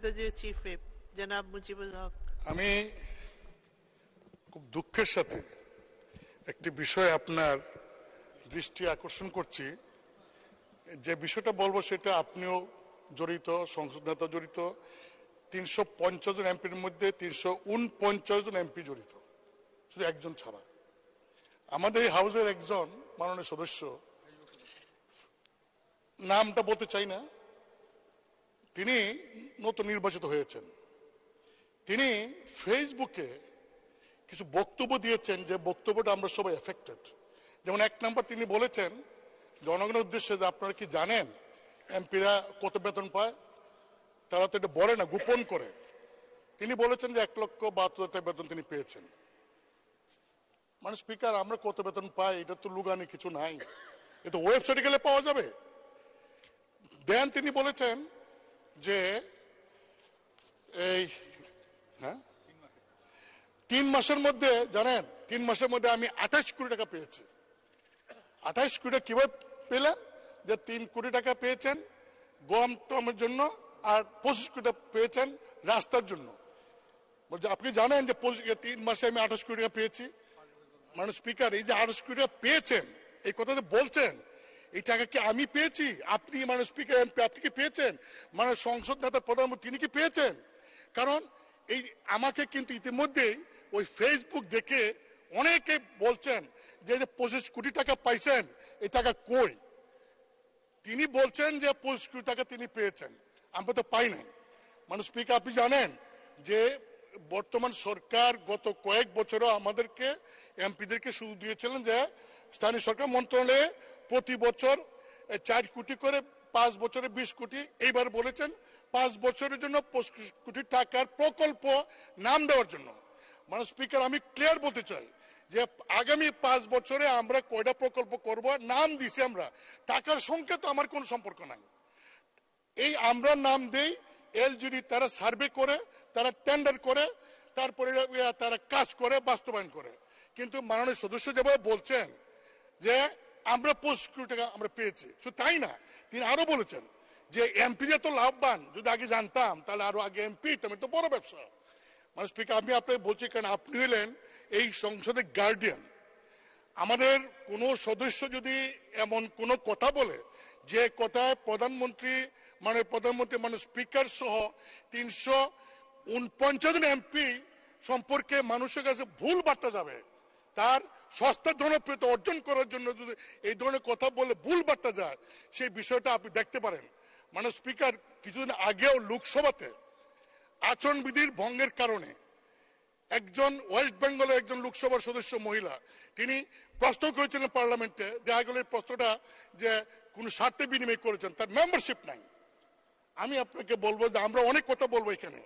দলীয় chief whip জনাব মুজিবুল হক। আমি খুব দুঃখের সাথে একটি বিষয় আপনার দৃষ্টি আকর্ষণ করছি। যে বিষয়টা বলবো সেটা আপনিও জড়িত, সংসদ নেতা জড়িত, 350 জন এমপির মধ্যে 349 জন এমপি জড়িত, শুধু একজন ছাড়া। আমাদের এই হাউসের একজন মাননীয় সদস্য, নামটা বলতে চাই না, তিনি নতুন নির্বাচিত হয়েছেন। তিনি ফেসবুকে কিছু বক্তব্য দিয়েছেন, যে বক্তব্যটা আমরা সবাই এফেক্টেড। যেমন এক নম্বর তিনি বলেছেন জনগণের উদ্দেশ্যে যে আপনারা কি জানেন এমপিরা কত বেতন পায়? তারা তো এটা বলে না, গোপন করে। তিনি বলেছেন যে 1,72,000 বেতন তিনি পেয়েছেন। মানে স্পিকার, আমরা কত বেতন পাই এটা তো লুগানি কিছু নাই, এটা ওয়েবসাইটে গেলে পাওয়া যাবে। দেন তিনি বলেছেন যে এই 3 মাসের মধ্যে, জানেন 3 মাসের মধ্যে আমি 28 কোটি টাকা পেয়েছি। 28 কোটি টাকা কিভাবে পেলেন? যে 3 কোটি টাকা পেয়েছেন গম টমের জন্য, আর 25 কোটি টাকা পেয়েছেন রাস্তার জন্য। বলছে আপনি জানেন যে 3 মাসে আমি 28 কোটি টাকা পেয়েছি। মানে স্পিকার, এই যে 28 কোটি টাকা পেয়েছেন, এই কথা বলছেন, এই টাকা কি আমি পেয়েছি? আপনি মানে স্পিকার এমপি আপনি কি পেয়েছেন? মানে সংসদ নেতা প্রধানমন্ত্রী তিনি কি পেয়েছেন? কারণ এই আমাকে কিন্তু ইতিমধ্যেই ওই ফেসবুক দেখে অনেকে বলছেন যে 25 কোটি টাকা পাইছেন, এই টাকা কই? তিনি বলছেন যে 25 কোটি টাকা তিনি পেয়েছেন, আমরা তো পাই নাই। মানে স্পিকার, আপনি জানেন যে বর্তমান সরকার গত কয়েক বছরও আমাদেরকে এমপিদেরকে সুযোগ দিয়েছিলেন যে স্থানীয় সরকার মন্ত্রণালয়ে প্রতি বছর 4 কোটি করে, 5 বছরে 20 কোটি, এইবার বলেছেন 5 বছরের জন্য 25 কোটি টাকার প্রকল্প নাম দেওয়ার জন্য। মানে স্পিকার, আমি ক্লিয়ার বলতে চাই যে আগামী 5 বছরে আমরা কয়টা প্রকল্প করব, নাম দিছি আমরা, টাকার সঙ্গে তো আমার কোনো সম্পর্ক নাই। এই আমরা নাম দেই, এলজিডি তারা সার্ভে করে, তারা টেন্ডার করে, তারপরে তারা কাজ করে, বাস্তবায়ন করে। কিন্তু মাননীয় সদস্য যেভাবে বলছেন যে আমরা 25 কোটি টাকা আমরা পেয়েছি, শুধু তাই না, তিনি আরো বলেছেন যে এমপি যে তো লাভবান, যদি আগে জানতাম তাহলে আরো আগে এমপি, তুমি তো বড় ব্যবসা। মানে স্পিকার, আমি আপনাকে বলছি, কারণ আপনি হলেন এই সংসদের গার্ডিয়ান। আমাদের কোন সদস্য যদি এমন কোন কথা বলে যে কথায় প্রধানমন্ত্রী মানে স্পিকার সহ 349 জন এমপি সম্পর্কে মানুষের কাছে ভুল বার্তা যাবে, তার সস্তা জনপ্রিয়তা অর্জন করার জন্য যদি এই ধরনের কথা বলে ভুল বার্তা যায়, সেই বিষয়টা আপনি দেখতে পারেন। মানে স্পিকার, কিছুদিন আগেও লোকসভাতে আচরণবিধির ভঙ্গের কারণে একজন ওয়েস্ট বেঙ্গলের একজন লোকসভার সদস্য মহিলা, তিনি প্রশ্ন করেছিলেন পার্লামেন্টে, দেখা গেল প্রশ্নটা যে কোন স্বার্থে বিনিময় করেছেন, তার মেম্বারশিপ নাই। আমি আপনাকে বলবো যে আমরা অনেক কথা বলবো, এখানে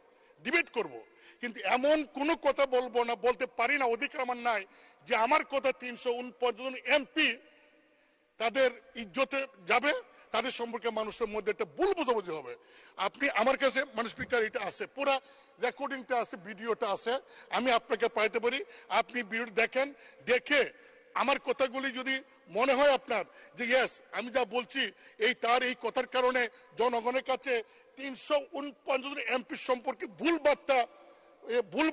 ডিবেট করব, কিন্তু এমন কোন কথা বলবো না, বলতে পারি না, অধিকার আমার নাই যে আমার কথা 349 জন এমপি তাদের ইজ্জতে যাবে, তাদের সম্পর্কে মানুষের মধ্যে একটা ভুল বোঝাবুঝি হবে। আপনি আমার কাছে মানে স্পিকার এটা আছে, পুরা রেকর্ডিংটা আছে, ভিডিওটা আছে, আমি আপনাকে পাইতে পারি। আপনি ভিডিও দেখেন, দেখে আমার কথাগুলি যদি মনে হয় আপনার যে ইয়েস আমি যা বলছি এই তার এই কথার কারণে জনগণের কাছে 349 জন এমপি সম্পর্কে ভুল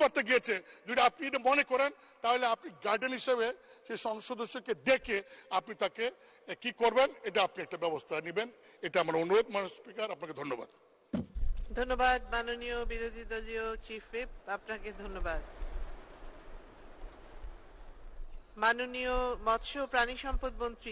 বার্তা গিয়েছে, যদি আপনি এটা মনে করেন, তাহলে আপনি গার্ডিয়ান হিসেবে সেই সংসদ সদস্যকে ডেকে আপনি তাকে কি করবেন, এটা আপনি একটা ব্যবস্থা নেবেন, এটা আমার অনুরোধ। মাননীয় স্পিকার, আপনাকে ধন্যবাদ। ধন্যবাদ মাননীয় বিরোধী দলীয় চিফ হুইপ, আপনাকে ধন্যবাদ। মাননীয় মৎস্য ও প্রাণী সম্পদ মন্ত্রী